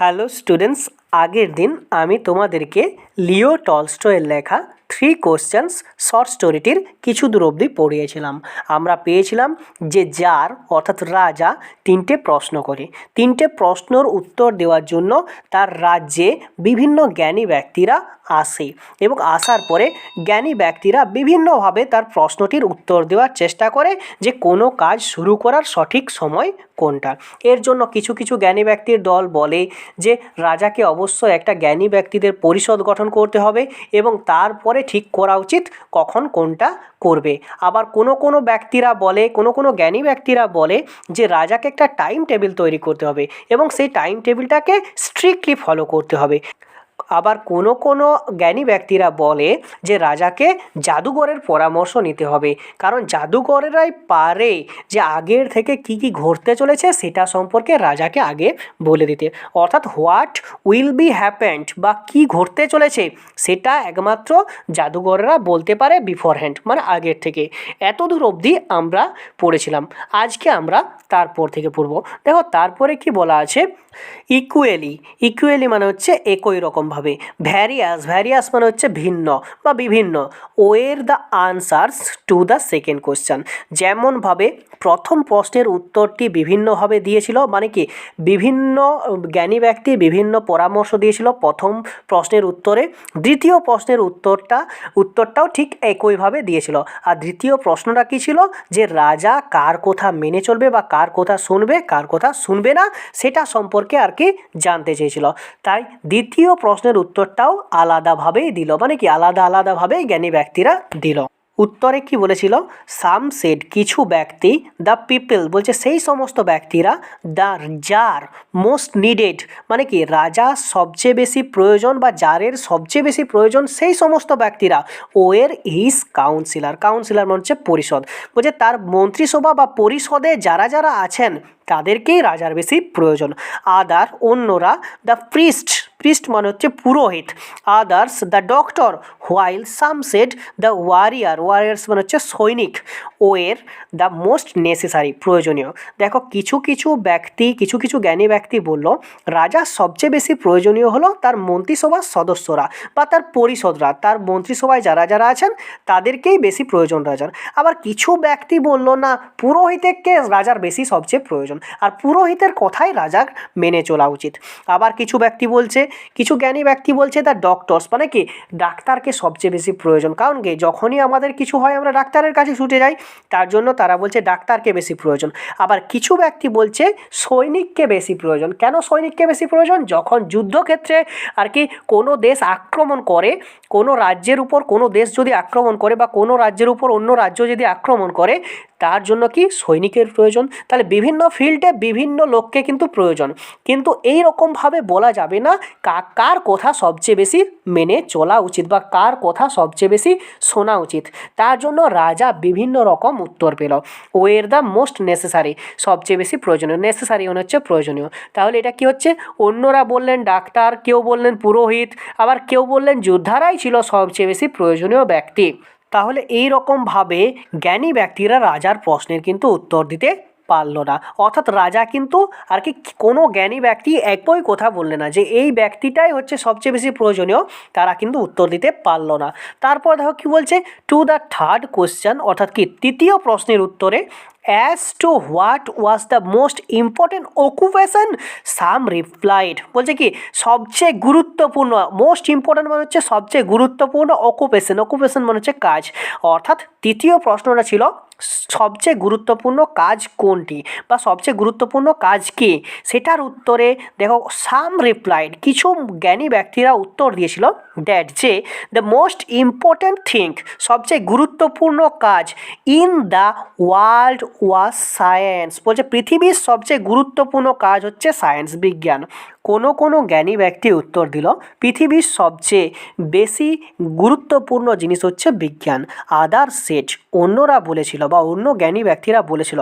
Hello students, আগের দিন আমি তোমাদেরকে লিও টলস্টয়ের লেখা 3 কোশ্চেন্স শর্ট স্টোরিটির কিছু দূর অবধি পড়িয়েছিলাম। আমরা পেয়েছিলাম যে জার অর্থাৎ রাজা 3টে প্রশ্ন করে, 3টে প্রশ্নর উত্তর দেওয়ার জন্য তার রাজ্যে বিভিন্ন জ্ঞানী ব্যক্তিরা আসে এবং আসার পরে জ্ঞানী ব্যক্তিরা বিভিন্নভাবে তার প্রশ্নটির উত্তর দেওয়ার চেষ্টা করে যে কোনো কাজ শুরু করার সঠিক সময় কোনটা। এর জন্য কিছু কিছু জ্ঞানী ব্যক্তির দল বলে যে রাজাকে অবশ্যই একটা জ্ঞানী ব্যক্তিদের পরিষদ গঠন করতে হবে এবং তারপরে ঠিক করা উচিত কখন কোনটা করবে। আবার কোনো কোনো ব্যক্তিরা বলে, কোনো জ্ঞানী ব্যক্তিরা বলে যে রাজাকে একটা টাইম টেবিল তৈরি করতে হবে এবং সেই টাইম টেবিলটাকে স্ট্রিক্টলি ফলো করতে হবে। আবার কোনো কোনো জ্ঞানী ব্যক্তিরা বলে যে রাজাকে জাদুঘরের পরামর্শ নিতে হবে, কারণ জাদুঘরেরাই পারে যে আগের থেকে কি কি ঘটতে চলেছে সেটা সম্পর্কে রাজাকে আগে বলে দিতে। অর্থাৎ হোয়াট উইল বি হ্যাপেন্ড বা কি ঘটতে চলেছে সেটা একমাত্র জাদুঘরেরা বলতে পারে বিফোরহ্যান্ড, মানে আগের থেকে। এত দূর অবধি আমরা পড়েছিলাম। আজকে আমরা তারপর থেকে পড়ব। দেখো তারপরে কি বলা আছে, ইকুয়ালি মানে হচ্ছে একই রকমভাবে, ভ্যারিয়াস মানে হচ্ছে ভিন্ন বা বিভিন্ন। Were the answers to the second question, যেমনভাবে প্রথম প্রশ্নের উত্তরটি বিভিন্নভাবে দিয়েছিল, মানে কি বিভিন্ন জ্ঞানী ব্যক্তি বিভিন্ন পরামর্শ দিয়েছিল প্রথম প্রশ্নের উত্তরে, দ্বিতীয় প্রশ্নের উত্তরটাও ঠিক একইভাবে দিয়েছিল। আর দ্বিতীয় প্রশ্নটা কী ছিল, যে রাজা কার কথা মেনে চলবে বা কার কথা শুনবে, কার কথা শুনবে না সেটা সম্পর্কে আর কি জানতে চেয়েছিল। তাই দ্বিতীয় প্রশ্নের উত্তরটাও আলাদাভাবেই দিল, মানে কি আলাদাভাবেই জ্ঞানী ব্যক্তিরা দিল। উত্তরে কি বলেছিল, সাম সেড কিছু ব্যক্তি, দ্য পিপল বলছে সেই সমস্ত ব্যক্তিরা, দ্য জার মোস্ট নিডেড মানে কি রাজা সবচেয়ে বেশি প্রয়োজন বা জারের সবচেয়ে বেশি প্রয়োজন সেই সমস্ত ব্যক্তিরা, ওয়ের হিজ কাউন্সিলার মানে হচ্ছে পরিষদ, বলছে তার মন্ত্রিসভা বা পরিষদে যারা যারা আছেন তাদেরকেই রাজার বেশি প্রয়োজন। আদার অন্যরা, দ্য প্রিস্ট মানে হচ্ছে পুরোহিত, others the doctor, while some said the warriors মানে হচ্ছে সৈনিক, ওয়ের দ্য মোস্ট নেসেসারি প্রয়োজনীয়। দেখো কিছু কিছু জ্ঞানী ব্যক্তি বলল রাজার সবচেয়ে বেশি প্রয়োজনীয় হলো তার মন্ত্রিসভার সদস্যরা বা তার পরিষদরা, তার মন্ত্রিসভায় যারা যারা আছেন তাদেরকেই বেশি প্রয়োজন রাজার। আবার কিছু ব্যক্তি বলল না, পুরোহিতকে রাজার বেশি সবচেয়ে প্রয়োজন, আর পুরোহিতের কথাই রাজার মেনে চলা উচিত। আবার কিছু জ্ঞানী ব্যক্তি বলছে দ্য ডক্টরস মানে কি ডাক্তারকে সবচেয়ে বেশি প্রয়োজন, কারণ কি যখনই আমাদের কিছু হয় আমরা ডাক্তারের কাছে ছুটে যাই, তার জন্য তারা বলছে ডাক্তারকে বেশি প্রয়োজন। আবার কিছু ব্যক্তি বলছে সৈনিককে বেশি প্রয়োজন। কেন সৈনিককে বেশি প্রয়োজন? যখন যুদ্ধক্ষেত্রে আর কি কোনো দেশ আক্রমণ করে, কোনো রাজ্যের উপর কোনো দেশ যদি আক্রমণ করে বা কোনো রাজ্যের উপর অন্য রাজ্য যদি আক্রমণ করে, তার জন্য কি সৈনিকের প্রয়োজন। তাহলে বিভিন্ন ফিল্ডে বিভিন্ন লোককে কিন্তু প্রয়োজন, কিন্তু এই রকমভাবে বলা যাবে না কার কথা সবচেয়ে বেশি মেনে চলা উচিত বা কার কথা সবচেয়ে বেশি শোনা উচিত। তার জন্য রাজা বিভিন্ন রকম উত্তর পেল। ওয়ের দ্য মোস্ট নেসেসারি সবচেয়ে বেশি প্রয়োজনীয়, নেসেসারি মানে হচ্ছে প্রয়োজনীয়। তাহলে এটা কি হচ্ছে, অন্যরা বললেন ডাক্তার, কেউ বললেন পুরোহিত, আবার কেউ বললেন যোদ্ধারাই ছিল সবচেয়ে বেশি প্রয়োজনীয় ব্যক্তি। তাহলে এই রকমভাবে জ্ঞানী ব্যক্তিরা রাজার প্রশ্নের কিন্তু উত্তর দিতে পারল না। অর্থাৎ রাজা কিন্তু আর কি কোনো জ্ঞানী ব্যক্তি একই কথা বললে না যে এই ব্যক্তিটাই হচ্ছে সবচেয়ে বেশি প্রয়োজনীয়, তারা কিন্তু উত্তর দিতে পারল না। তারপর দেখো কি বলছে, টু দ্য থার্ড কোশ্চেন অর্থাৎ কি তৃতীয় প্রশ্নের উত্তরে, as to what was the most important occupation some replied, বলছে কি সবচেয়ে গুরুত্বপূর্ণ, মোস্ট ইম্পর্টেন্ট মানে হচ্ছে সবচেয়ে গুরুত্বপূর্ণ, অকুপেশন মানে হচ্ছে কাজ। অর্থাৎ তৃতীয় প্রশ্নটা ছিল সবচেয়ে গুরুত্বপূর্ণ কাজ কোনটি বা সবচেয়ে গুরুত্বপূর্ণ কাজ কী, সেটার উত্তরে দেখো সাম রিপ্লাইড কিছু জ্ঞানী ব্যক্তিরা উত্তর দিয়েছিল দ্যাট যে দ্য মোস্ট ইম্পর্ট্যান্ট থিং সবচেয়ে গুরুত্বপূর্ণ কাজ in the world was science, বলছে পৃথিবীর সবচেয়ে গুরুত্বপূর্ণ কাজ হচ্ছে সায়েন্স, বিজ্ঞান। কোনো জ্ঞানী ব্যক্তি উত্তর দিল পৃথিবীর সবচেয়ে বেশি গুরুত্বপূর্ণ জিনিস হচ্ছে বিজ্ঞান। আদার সেট অন্যরা বলেছিল বা অন্য জ্ঞানী ব্যক্তিরা বলেছিল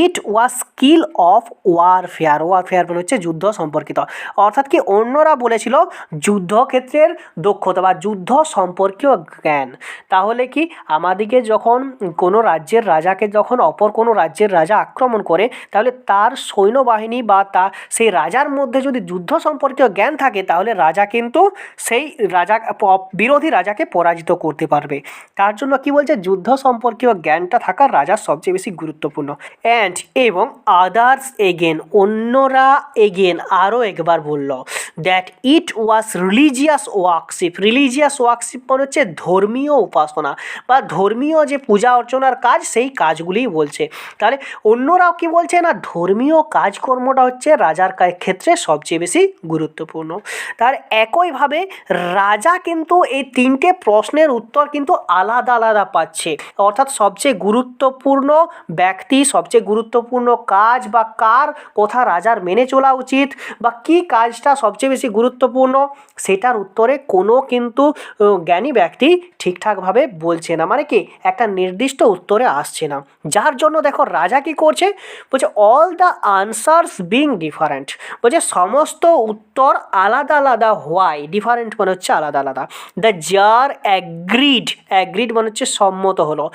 ইট ওয়াজ স্কিল অফ ওয়ারফেয়ার। ওয়ারফেয়ার মানে হচ্ছে যুদ্ধ সম্পর্কিত, অর্থাৎ কি অন্যরা বলেছিল যুদ্ধক্ষেত্রের দক্ষতা বা যুদ্ধ সম্পর্কীয় জ্ঞান। তাহলে কি আমাদিকে যখন কোনো রাজ্যের রাজাকে যখন অপর কোনো রাজ্যের রাজা আক্রমণ করে, তাহলে তার সৈন্যবাহিনী বা সেই রাজার মধ্যে যদি যুদ্ধ সম্পর্কীয় জ্ঞান থাকে, তাহলে রাজা কিন্তু সেই বিরোধী রাজাকে পরাজিত করতে পারবে। তার জন্য কি বলছে, যুদ্ধ সম্পর্কীয় জ্ঞানটা থাকা রাজার সবচেয়ে বেশি গুরুত্বপূর্ণ। অ্যান্ড এবং আদার্স এগেন, অন্যরা এগেন আরও একবার বলল that it was religious worship. Religious worship মানে হচ্ছে ধর্মীয় উপাসনা বা ধর্মীয় যে পূজা অর্চনার কাজ, সেই কাজগুলিই বলছে। তাহলে অন্যরাও কি বলছে না, ধর্মীয় কাজকর্মটা হচ্ছে রাজার ক্ষেত্রে সবচেয়ে বেশি গুরুত্বপূর্ণ। তার একইভাবে রাজা কিন্তু এই তিনটে প্রশ্নের উত্তর কিন্তু আলাদা আলাদা পাচ্ছে, অর্থাৎ সবচেয়ে গুরুত্বপূর্ণ ব্যক্তি, সবচেয়ে গুরুত্বপূর্ণ কাজ বা কার কথা রাজার মেনে চলা উচিত বা কী কাজটা সবচেয়ে বেশি গুরুত্বপূর্ণ, সেটার উত্তরে কোনো কিন্তু জ্ঞানী ব্যক্তি ঠিকঠাকভাবে বলছে না, মানে কি একটা নির্দিষ্ট উত্তরে আসছে না। যার জন্য দেখো রাজা কি করছে, বলছে all the answers being different, বলছে সমস্ত উত্তর আলাদা আলাদা হওয়ায়, ডিফারেন্ট মানে হচ্ছে আলাদা আলাদা, দ্য জার অ্যাগ্রিড মানে হচ্ছে সম্মত হলো,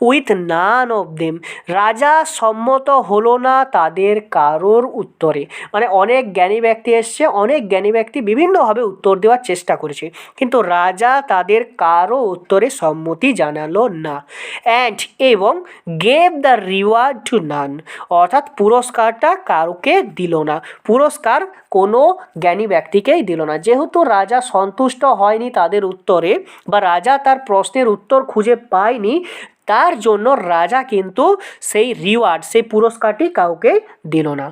উইথ নান অফ দেম, রাজা সম্মত হলো না তাদের কারোর উত্তরে। মানে অনেক জ্ঞানী ব্যক্তি এসছে, অনেক জ্ঞানী ব্যক্তি বিভিন্নভাবে উত্তর দেওয়ার চেষ্টা করেছে, কিন্তু রাজা তাদের কারো উত্তরে সম্মতি জানালো না। অ্যান্ড এবং গেভ দ্য রিওয়ার্ড টু নান, অর্থাৎ পুরস্কারটা কাউকে দিল না, পুরস্কার কোনো জ্ঞানী ব্যক্তিকেই দিল না। যেহেতু রাজা সন্তুষ্ট হয়নি তাদের উত্তরে বা রাজা তার প্রশ্নের উত্তর খুঁজে পায়নি, তার জন্য রাজা কিন্তু সেই রিওয়ার্ড, সেই পুরস্কারটি কাউকে দিল না।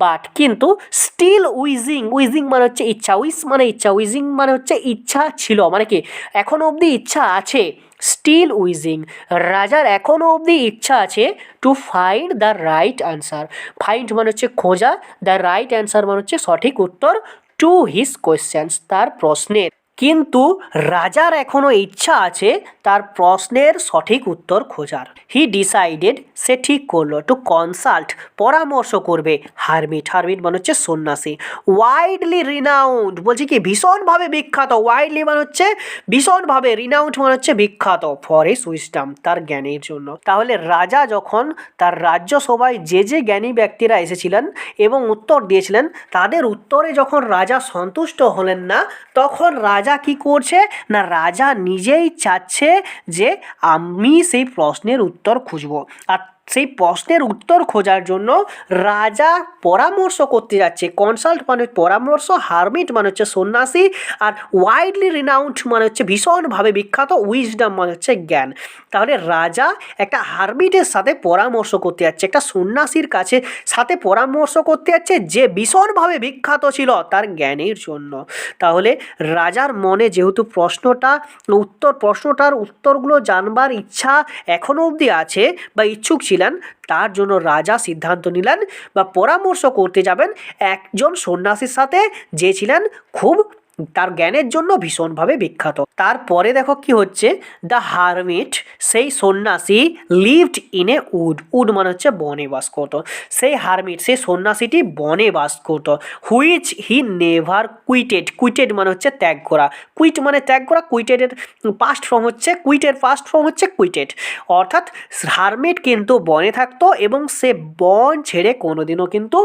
বাট কিন্তু স্টিল উইজিং মানে হচ্ছে ইচ্ছা, উইস মানে ইচ্ছা, উইজিং মানে হচ্ছে ইচ্ছা ছিল, মানে কি এখনও অবধি ইচ্ছা আছে। স্টিল উইজিং, রাজার এখনও অবধি ইচ্ছা আছে to find the right answer. Find মানে হচ্ছে খোঁজা, দ্য রাইট অ্যান্সার মানে হচ্ছে সঠিক উত্তর, টু হিজ কোয়েশ্চেন্স, তার প্রশ্নের। কিন্তু রাজার এখনও ইচ্ছা আছে তার প্রশ্নের সঠিক উত্তর খোঁজার। হি ডিসাইডেড, সে ঠিক করলো, টু কনসাল্ট, পরামর্শ করবে, হারমিট মানে হচ্ছে সন্ন্যাসী, ওয়াইডলি রিনাউন্ড, বলছি কি ভীষণভাবে বিখ্যাত, ওয়াইডলি মানে হচ্ছে ভীষণভাবে, রিনাউন্ড মানে হচ্ছে বিখ্যাত, ফর হিজ উইজডম, তার জ্ঞানের জন্য। তাহলে রাজা যখন তার রাজ্যসভায় যে জ্ঞানী ব্যক্তিরা এসেছিলেন এবং উত্তর দিয়েছিলেন, তাদের উত্তরে যখন রাজা সন্তুষ্ট হলেন না, তখন রাজা কি করছে না, রাজা নিজেই চাচ্ছে যে আমি সেই প্রশ্নের উত্তর খুঁজব। আর সেই প্রশ্নের উত্তর খোঁজার জন্য রাজা পরামর্শ করতে যাচ্ছে। কনসাল্ট মানে পরামর্শ, হারমিট মানে হচ্ছে সন্ন্যাসী, আর ওয়াইডলি রিনাউন্ড মানে হচ্ছে ভীষণভাবে বিখ্যাত, উইজডম মানে হচ্ছে জ্ঞান। তাহলে রাজা একটা হারমিটের সাথে পরামর্শ করতে যাচ্ছে, একটা সন্ন্যাসীর কাছে সাথে পরামর্শ করতে যাচ্ছে যে ভীষণভাবে বিখ্যাত ছিল তার জ্ঞানের জন্য। তাহলে রাজার মনে যেহেতু প্রশ্নটার উত্তরগুলো জানবার ইচ্ছা এখনও অবধি আছে বা ইচ্ছুক ছিলেন, তার জন্য রাজা সিদ্ধান্ত নিলেন বা পরামর্শ করতে যাবেন একজন সন্ন্যাসীর সাথে যে ছিলেন খুব তার জ্ঞানের জন্য ভীষণভাবে বিখ্যাত। তারপরে দেখো কি হচ্ছে, দ্য হারমিট, সেই সন্ন্যাসী, লিভড ইন এ উড মানে হচ্ছে বনে বাস করত। সেই হারমিট, সেই সন্ন্যাসীটি বনে বাস করত। হুইচ হি নেভার কুইটেড মানে হচ্ছে ত্যাগ করা, কুইট মানে ত্যাগ করা, কুইটেডের পাস্ট ফর্ম হচ্ছে কুইটেড, অর্থাৎ হারমিট কিন্তু বনে থাকতো এবং সে বন ছেড়ে কোনোদিনও কিন্তু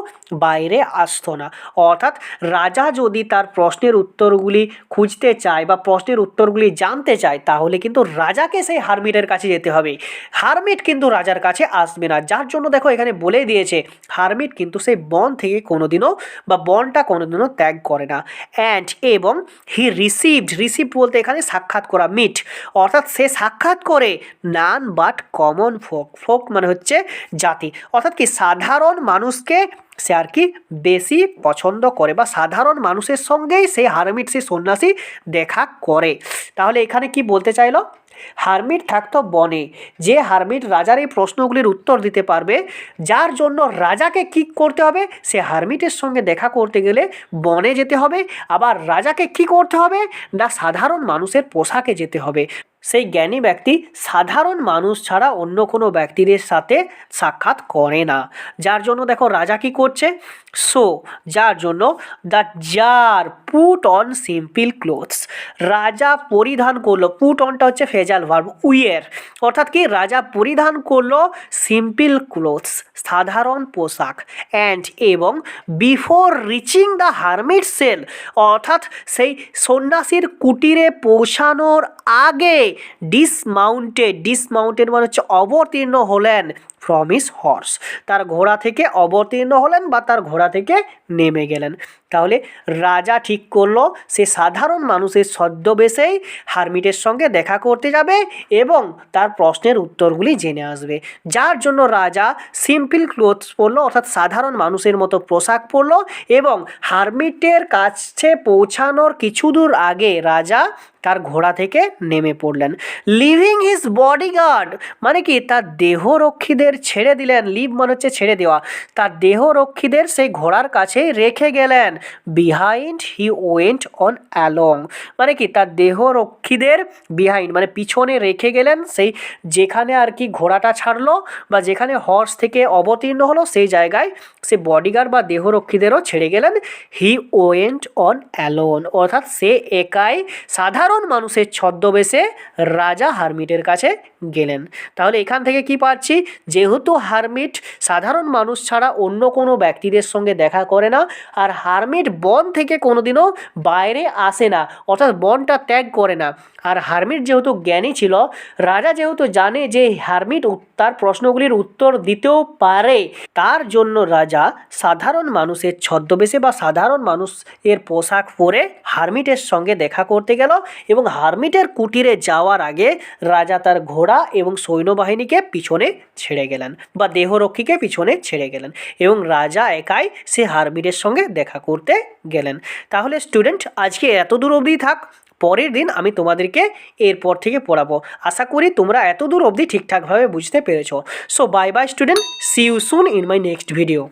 বাইরে আসতো না। অর্থাৎ রাজা যদি তার প্রশ্নের উত্তরগুলি খুঁজতে চায় বা প্রশ্নের উত্তরগুলি জানতে চায়, তাহলে কিন্তু রাজাকে সেই হারমিটের কাছে যেতে হবে, হারমিট কিন্তু রাজার কাছে আসবে না। যার জন্য দেখো এখানে বলে দিয়েছে হারমিট কিন্তু সেই বন থেকে কোনোদিনও বা বনটা কোনোদিনও ত্যাগ করে না। অ্যান্ড এবং হি রিসিভড বলতে এখানে সাক্ষাৎ করা, মিট, অর্থাৎ সে সাক্ষাৎ করে নান বাট কমন ফোক মানে হচ্ছে জাতি, অর্থাৎ কি সাধারণ মানুষকে সে আর কি বেশি পছন্দ করে বা সাধারণ মানুষের সঙ্গেই সে হারমিট, সে সন্ন্যাসী দেখা করে। তাহলে এখানে কি বলতে চাইলো, হারমিট থাকতো বনে, যে হারমিট রাজার এই প্রশ্নগুলির উত্তর দিতে পারবে, যার জন্য রাজাকে কি করতে হবে, সে হারমিটের সঙ্গে দেখা করতে গেলে বনে যেতে হবে। আবার রাজাকে কি করতে হবে না, সাধারণ মানুষের পোশাকে যেতে হবে। সেই জ্ঞানী ব্যক্তি সাধারণ মানুষ ছাড়া অন্য কোনো ব্যক্তিদের সাথে সাক্ষাৎ করে না। যার জন্য দেখো রাজা কি করছে, সো যার জন্য the tsar put on simple clothes, রাজা পরিধান করলো, পুট অনটা হচ্ছে ফেজাল ভার্ব, উইয়ার, অর্থাৎ কি রাজা পরিধান করলো সিম্পল ক্লোথস, সাধারণ পোশাক, অ্যান্ড এবং before reaching the hermit cell, অর্থাৎ সেই সন্ন্যাসীর কুটিরে পৌঁছানোর আগে ডিসমাউন্টেড মানে হচ্ছে অবতীর্ণ হলেন ফ্রম হিজ হর্স, তার ঘোড়া থেকে অবতীর্ণ হলেন বা তার ঘোড়া থেকে নেমে গেলেন। তাহলে রাজা ঠিক করলো সে সাধারণ মানুষের ছদ্মবেশেই হারমিটের সঙ্গে দেখা করতে যাবে এবং তার প্রশ্নের উত্তরগুলি জেনে আসবে। যার জন্য রাজা সিম্পল ক্লোথস পরলো, অর্থাৎ সাধারণ মানুষের মতো পোশাক পরলো এবং হারমিটের কাছে পৌঁছানোর কিছু দূর আগে রাজা তার ঘোড়া থেকে নেমে পড়লেন। লিভিং হিজ বডিগার্ড মানে কি তার দেহরক্ষীদের ছেড়ে দিলেন, লিভ মানে হচ্ছে ছেড়ে দেওয়া, তার দেহরক্ষীদের সেই ঘোড়ার কাছেই রেখে গেলেন। Behind he went on along মানে কি তার দেহরক্ষীদের বিহাইন্ড মানে পিছনে রেখে গেলেন, সেই যেখানে আর কি ঘোড়াটা ছাড়লো বা যেখানে হর্স থেকে অবতীর্ণ হলো সেই জায়গায় সে বডিগার্ড বা দেহরক্ষীদেরও ছেড়ে গেলেন। হি ওয়েন্ট অন অ্যালোন অর্থাৎ সে একাই সাধারণ মানুষের ছদ্মবেশে রাজা হারমিটের কাছে গেলেন। তাহলে এখান থেকে কি পাচ্ছি, যেহেতু হারমিট সাধারণ মানুষ ছাড়া অন্য কোনো ব্যক্তিদের সঙ্গে দেখা করে না, আর হারমিট বন থেকে কোনোদিনও বাইরে আসে না, অর্থাৎ বনটা ত্যাগ করে না, আর হারমিট যেহেতু জ্ঞানী ছিল, রাজা যেহেতু জানে যে হারমিট তার প্রশ্নগুলির উত্তর দিতেও পারে, তার জন্য রাজা সাধারণ মানুষের ছদ্মবেশে বা সাধারণ মানুষের পোশাক পরে হারমিটের সঙ্গে দেখা করতে গেল এবং হারমিটের কুটিরে যাওয়ার আগে রাজা তার ঘোড়া এবং সৈন্যবাহিনীকে পিছনে ছেড়ে গেলেন বা দেহরক্ষীকে পিছনে ছেড়ে গেলেন এবং রাজা একাই সে হারমিটের সঙ্গে দেখা করতে গেলেন। তাহলে স্টুডেন্ট আজকে এত দূর অবধি থাক, পরের দিন আমি তোমাদেরকে এরপর থেকে পড়াবো। আশা করি তোমরা এত দূর অবধি ঠিকঠাকভাবে বুঝতে পেরেছো। So bye bye student, see you soon in my next video.